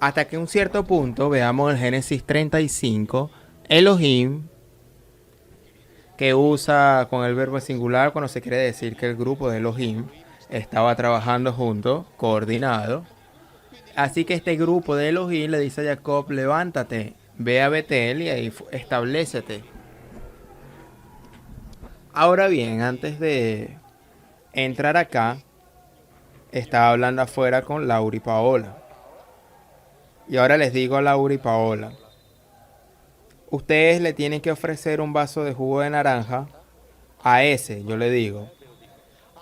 Hasta que un cierto punto veamos el Génesis 35, Elohim, que usa con el verbo singular cuando se quiere decir que el grupo de Elohim estaba trabajando junto, coordinado. Así que este grupo de Elohim le dice a Jacob: levántate, ve a Betel y ahí establécete. Ahora bien, antes de entrar acá, estaba hablando afuera con Laura y Paola. Y ahora les digo a Laura y Paola: ustedes le tienen que ofrecer un vaso de jugo de naranja a ese, yo le digo,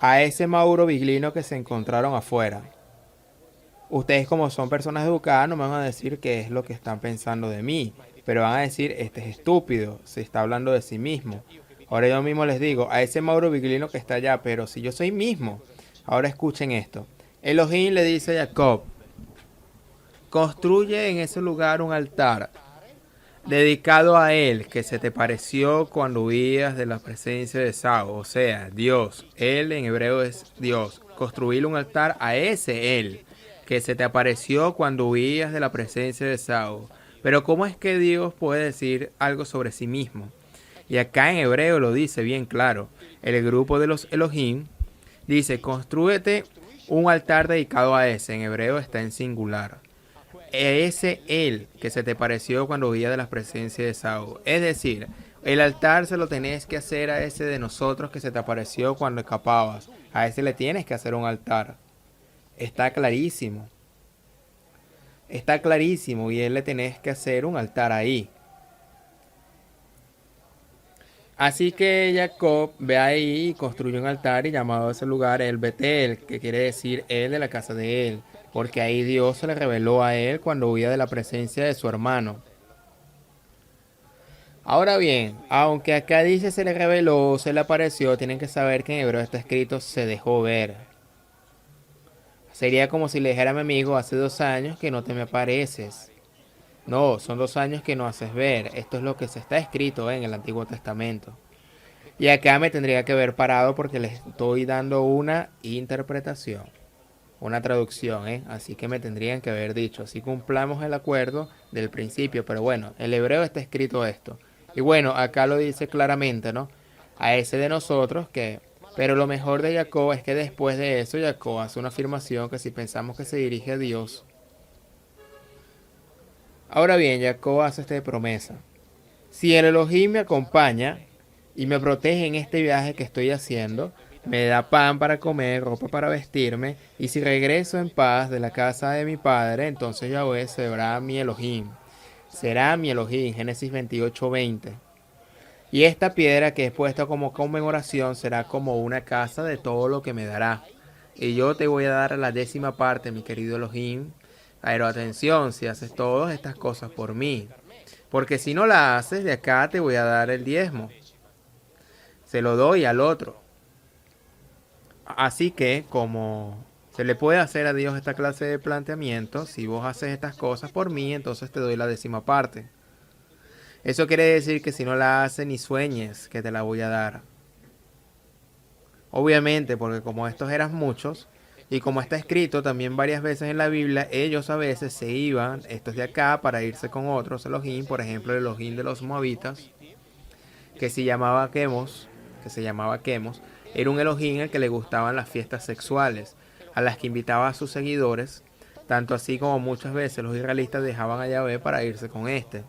a ese Mauro Biglino que se encontraron afuera. Ustedes, como son personas educadas, no me van a decir qué es lo que están pensando de mí, pero van a decir: este es estúpido, se está hablando de sí mismo. Ahora yo mismo les digo a ese Mauro Biglino que está allá: pero si yo soy mismo. Ahora escuchen esto. Elohim le dice a Jacob: construye en ese lugar un altar dedicado a él, que se te pareció cuando huías de la presencia de Esaú, o sea, Dios. Él en hebreo es Dios. Construir un altar a ese él, que se te apareció cuando huías de la presencia de Esaú. Pero ¿cómo es que Dios puede decir algo sobre sí mismo? Y acá en hebreo lo dice bien claro. El grupo de los Elohim dice: construyete un altar dedicado a ese. En hebreo está en singular. Ese él que se te pareció cuando huía de la presencia de Saúl. Es decir, el altar se lo tenés que hacer a ese de nosotros que se te apareció cuando escapabas. A ese le tienes que hacer un altar. Está clarísimo. Está clarísimo, y él le tenés que hacer un altar ahí. Así que Jacob ve ahí y construye un altar, y llamado a ese lugar el Betel, que quiere decir él de la casa de él, porque ahí Dios se le reveló a él cuando huía de la presencia de su hermano. Ahora bien, aunque acá dice se le reveló, se le apareció, tienen que saber que en hebreo está escrito se dejó ver. Sería como si le dijera a mi amigo: hace 2 años que no te me apareces. No, son 2 años que no haces ver. Esto es lo que se está escrito en el Antiguo Testamento. Y acá me tendría que haber parado porque les estoy dando una interpretación, una traducción, ¿eh? Así que me tendrían que haber dicho: así cumplamos el acuerdo del principio. Pero bueno, el hebreo está escrito esto. Y bueno, acá lo dice claramente, ¿no? A ese de nosotros que... Pero lo mejor de Jacob es que después de eso Jacob hace una afirmación que si pensamos que se dirige a Dios. Ahora bien, Jacob hace esta promesa: si el Elohim me acompaña y me protege en este viaje que estoy haciendo, me da pan para comer, ropa para vestirme, y si regreso en paz de la casa de mi padre, entonces Yahweh será mi Elohim. Será mi Elohim, Génesis 28:20. Y esta piedra que he puesto como conmemoración será como una casa de todo lo que me dará. Y yo te voy a dar la 10ª parte, mi querido Elohim. Pero atención, si haces todas estas cosas por mí. Porque si no la haces, de acá te voy a dar el diezmo. Se lo doy al otro. Así que, como se le puede hacer a Dios esta clase de planteamiento: si vos haces estas cosas por mí, entonces te doy la 10ª parte. Eso quiere decir que si no la haces, ni sueñes que te la voy a dar. Obviamente, porque como estos eran muchos, y como está escrito también varias veces en la Biblia, ellos a veces se iban, estos de acá, para irse con otros Elohim. Por ejemplo, el Elohim de los moabitas, que se llamaba Quemos, era un Elohim al que le gustaban las fiestas sexuales, a las que invitaba a sus seguidores, tanto así como muchas veces los israelitas dejaban a Yahvé para irse con este.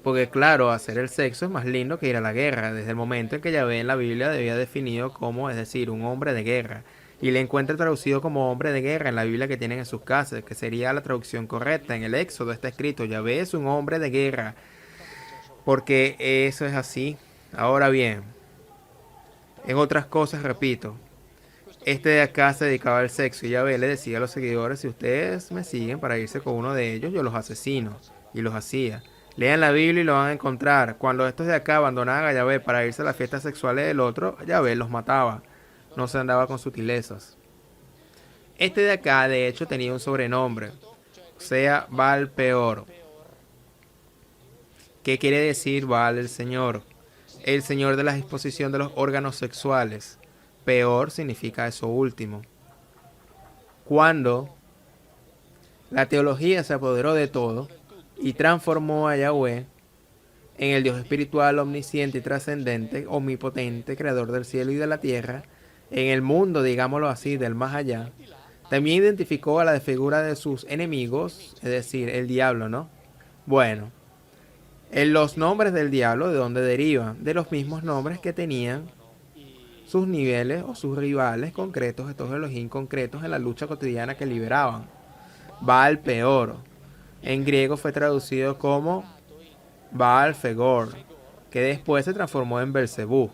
Porque claro, hacer el sexo es más lindo que ir a la guerra, desde el momento en que Yahvé en la Biblia debía definido como, es decir, un hombre de guerra. Y le encuentra traducido como hombre de guerra en la Biblia que tienen en sus casas, que sería la traducción correcta. En el Éxodo está escrito: Yahvé es un hombre de guerra, porque eso es así. Ahora bien, en otras cosas, repito, este de acá se dedicaba al sexo, y Yahvé le decía a los seguidores: si ustedes me siguen para irse con uno de ellos, yo los asesino. Y los hacía. Lean la Biblia y lo van a encontrar. Cuando estos de acá abandonaban a Yahvé para irse a las fiestas sexuales del otro, Yahvé los mataba. No se andaba con sutilezas. Este de acá, de hecho, tenía un sobrenombre, o sea, Baal Peor. ¿Qué quiere decir Baal el Señor? El Señor de la disposición de los órganos sexuales. peor significa eso último. Cuando la teología se apoderó de todo y transformó a Yahweh en el Dios espiritual, omnisciente y trascendente, omnipotente, creador del cielo y de la tierra, en el mundo, digámoslo así, del más allá, también identificó a la figura de sus enemigos, es decir, el diablo, ¿no? Bueno, en los nombres del diablo, ¿de dónde derivan? De los mismos nombres que tenían sus niveles o sus rivales concretos, estos Elohim concretos en la lucha cotidiana que liberaban. Baal Peor, en griego fue traducido como Baal Fegor, que después se transformó en Belcebú.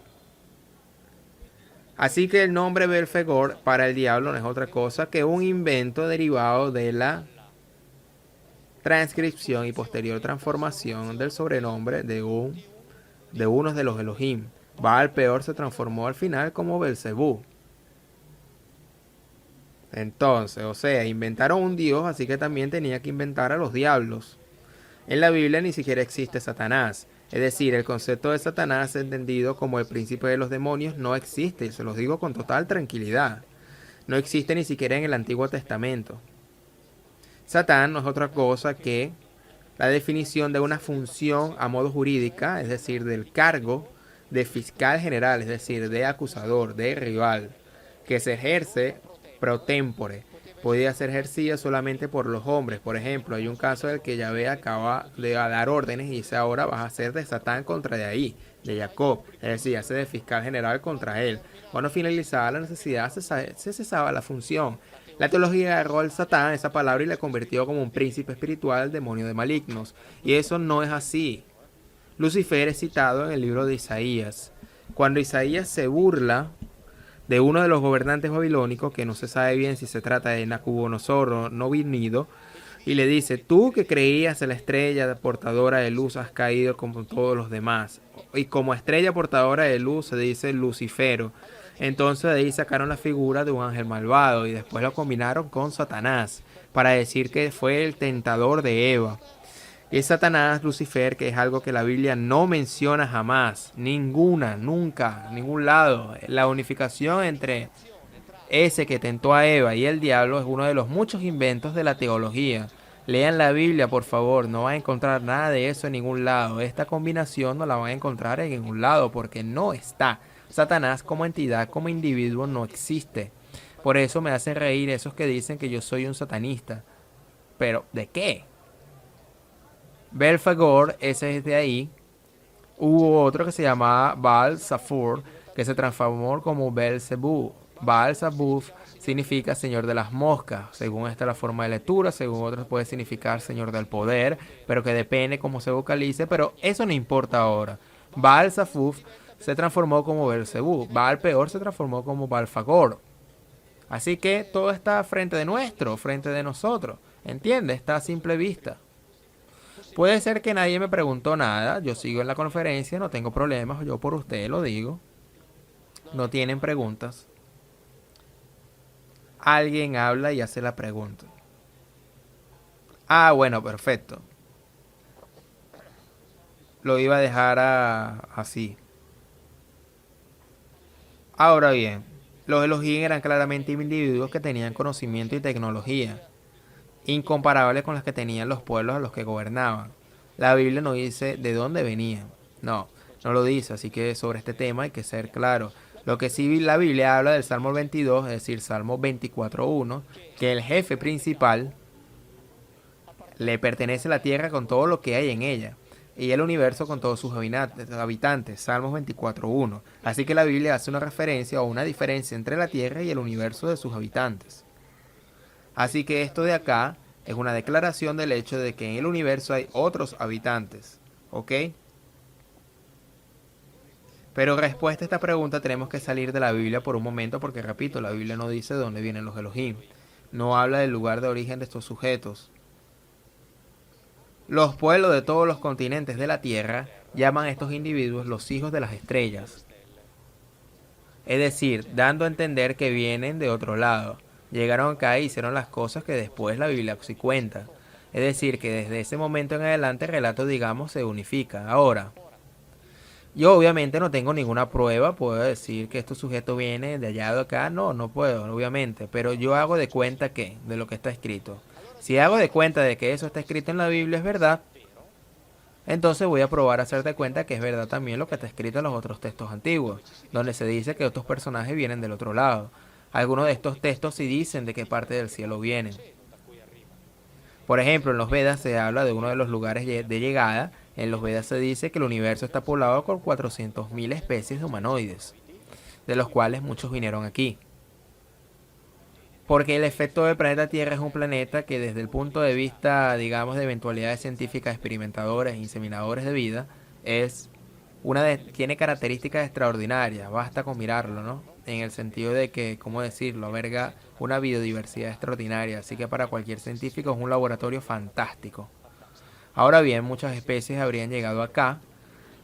Así que el nombre Belfegor para el diablo no es otra cosa que un invento derivado de la transcripción y posterior transformación del sobrenombre de uno de los Elohim. Baal Peor se transformó al final como Belcebú. Entonces, o sea, inventaron un dios, así que también tenía que inventar a los diablos. En la Biblia ni siquiera existe Satanás. Es decir, el concepto de Satanás entendido como el príncipe de los demonios no existe, y se los digo con total tranquilidad. No existe ni siquiera en el Antiguo Testamento. Satán no es otra cosa que la definición de una función a modo jurídica, es decir, del cargo de fiscal general, es decir, de acusador, de rival, que se ejerce pro tempore. Podía ser ejercida solamente por los hombres. Por ejemplo, hay un caso en el que Yahvé acaba de dar órdenes y dice ahora vas a ser de Satán contra de ahí, de Jacob. Es decir, hace de fiscal general contra él. Cuando finalizaba la necesidad se cesaba la función. La teología agarró al Satán esa palabra y la convirtió como un príncipe espiritual, demonio de malignos. Y eso no es así. Lucifer es citado en el libro de Isaías. Cuando Isaías se burla de uno de los gobernantes babilónicos, que no se sabe bien si se trata de Nabucodonosor o Nabonido, y le dice, tú que creías en la estrella portadora de luz has caído como todos los demás. Y como estrella portadora de luz se dice Lucifero. Entonces de ahí sacaron la figura de un ángel malvado y después lo combinaron con Satanás para decir que fue el tentador de Eva. Y es Satanás, Lucifer, que es algo que la Biblia no menciona jamás, ninguna, nunca, ningún lado. La unificación entre ese que tentó a Eva y el diablo es uno de los muchos inventos de la teología. Lean la Biblia, por favor, no van a encontrar nada de eso en ningún lado. Esta combinación no la van a encontrar en ningún lado porque no está. Satanás como entidad, como individuo, no existe. Por eso me hacen reír esos que dicen que yo soy un satanista. ¿Pero de qué? Belfagor, ese es de ahí. Hubo otro que se llamaba Baal Zafur, que se transformó como Belzebú. Baal Zabuf significa señor de las moscas, según esta la forma de lectura, según otros puede significar señor del poder, pero que depende cómo se vocalice, pero eso no importa ahora. Baal Zafuf se transformó como Belzebú. Baal Peor se transformó como Balfagor. Así que todo está frente de nuestro, frente de nosotros. ¿Entiende? Está a simple vista. Puede ser que nadie me preguntó nada, yo sigo en la conferencia, no tengo problemas, yo por ustedes lo digo. No tienen preguntas. Alguien habla y hace la pregunta. Ah, bueno, perfecto. Lo iba a dejar así. Ahora bien, los Elohim eran claramente individuos que tenían conocimiento y tecnología incomparables con las que tenían los pueblos a los que gobernaban. La Biblia no dice de dónde venían. No lo dice, así que sobre este tema hay que ser claro. Lo que sí la Biblia habla del Salmo 22, es decir, Salmo 24.1, que el jefe principal le pertenece a la tierra con todo lo que hay en ella y el universo con todos sus habitantes, Salmos 24.1. Así que la Biblia hace una referencia o una diferencia entre la tierra y el universo de sus habitantes. Así que esto de acá es una declaración del hecho de que en el universo hay otros habitantes. ¿Ok? Pero respuesta a esta pregunta tenemos que salir de la Biblia por un momento porque, repito, la Biblia no dice de dónde vienen los Elohim. No habla del lugar de origen de estos sujetos. Los pueblos de todos los continentes de la Tierra llaman a estos individuos los hijos de las estrellas. Es decir, dando a entender que vienen de otro lado. Llegaron acá y hicieron las cosas que después la Biblia sí cuenta. Es decir, que desde ese momento en adelante el relato, digamos, se unifica. Ahora, Yo obviamente no tengo ninguna prueba, puedo decir que este sujeto viene de allá o de acá, no, no puedo, obviamente, pero yo hago de cuenta que, de lo que está escrito. Si hago de cuenta de que eso está escrito en la Biblia es verdad, entonces voy a probar a hacer de cuenta que es verdad también lo que está escrito en los otros textos antiguos, donde se dice que otros personajes vienen del otro lado. Algunos de estos textos sí dicen de qué parte del cielo vienen. Por ejemplo, en los Vedas se habla de uno de los lugares de llegada. En los Vedas se dice que el universo está poblado con 400.000 especies de humanoides, de los cuales muchos vinieron aquí. Porque el efecto del planeta Tierra es un planeta que desde el punto de vista, digamos, de eventualidades científicas, experimentadores e inseminadores de vida, es tiene características extraordinarias, basta con mirarlo, ¿no? En el sentido de que, ¿cómo decirlo?, alberga una biodiversidad extraordinaria, así que para cualquier científico es un laboratorio fantástico. Ahora bien, muchas especies habrían llegado acá.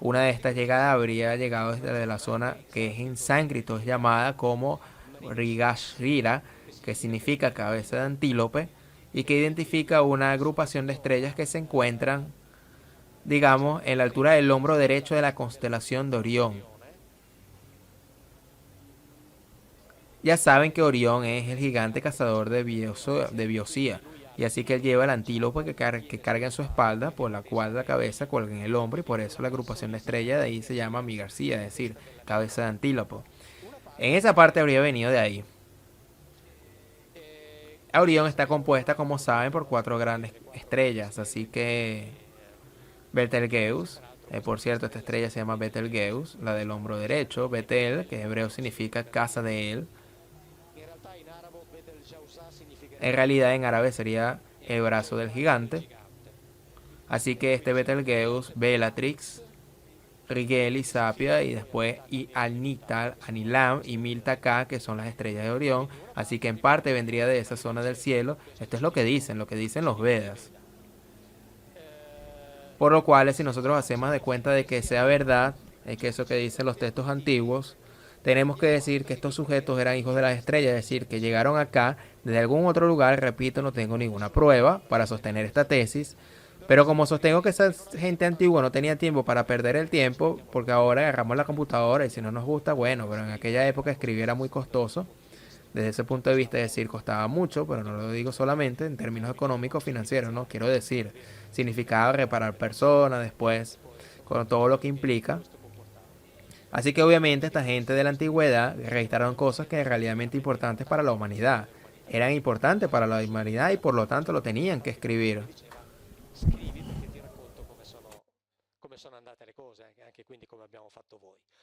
Una de estas llegadas habría llegado desde la zona que es en sánscrito, es llamada como Rigashira, que significa cabeza de antílope, y que identifica una agrupación de estrellas que se encuentran, digamos, en la altura del hombro derecho de la constelación de Orión. Ya saben que Orión es el gigante cazador de Biosía, y así que él lleva el antílope que carga en su espalda, por la cual la cabeza cuelga en el hombro, y por eso la agrupación de estrellas de ahí se llama Mi García, es decir, cabeza de antílope. En esa parte habría venido de ahí. Orión está compuesta, como saben, por cuatro grandes estrellas, así que Betelgeuse, por cierto, esta estrella se llama Betelgeuse, la del hombro derecho, Betel, que en hebreo significa casa de él. En realidad en árabe sería el brazo del gigante. Así que este Betelgeuse, Bellatrix, Rigel y Sapia, y después y Alnital, Anilam y Milta-K, que son las estrellas de Orión. Así que en parte vendría de esa zona del cielo. Esto es lo que dicen los Vedas. Por lo cual, si nosotros hacemos de cuenta de que sea verdad, es que eso que dicen los textos antiguos, tenemos que decir que estos sujetos eran hijos de las estrellas, es decir, que llegaron acá desde algún otro lugar. Repito, no tengo ninguna prueba para sostener esta tesis, pero como sostengo que esa gente antigua no tenía tiempo para perder el tiempo, porque ahora agarramos la computadora y si no nos gusta, bueno, pero en aquella época escribir era muy costoso. Desde ese punto de vista, es decir, costaba mucho, pero no lo digo solamente en términos económicos financieros, no quiero decir, significaba reparar personas después, con todo lo que implica. Así que obviamente esta gente de la antigüedad registraron cosas que eran realmente importantes para la humanidad. Eran importantes para la humanidad y por lo tanto lo tenían que escribir.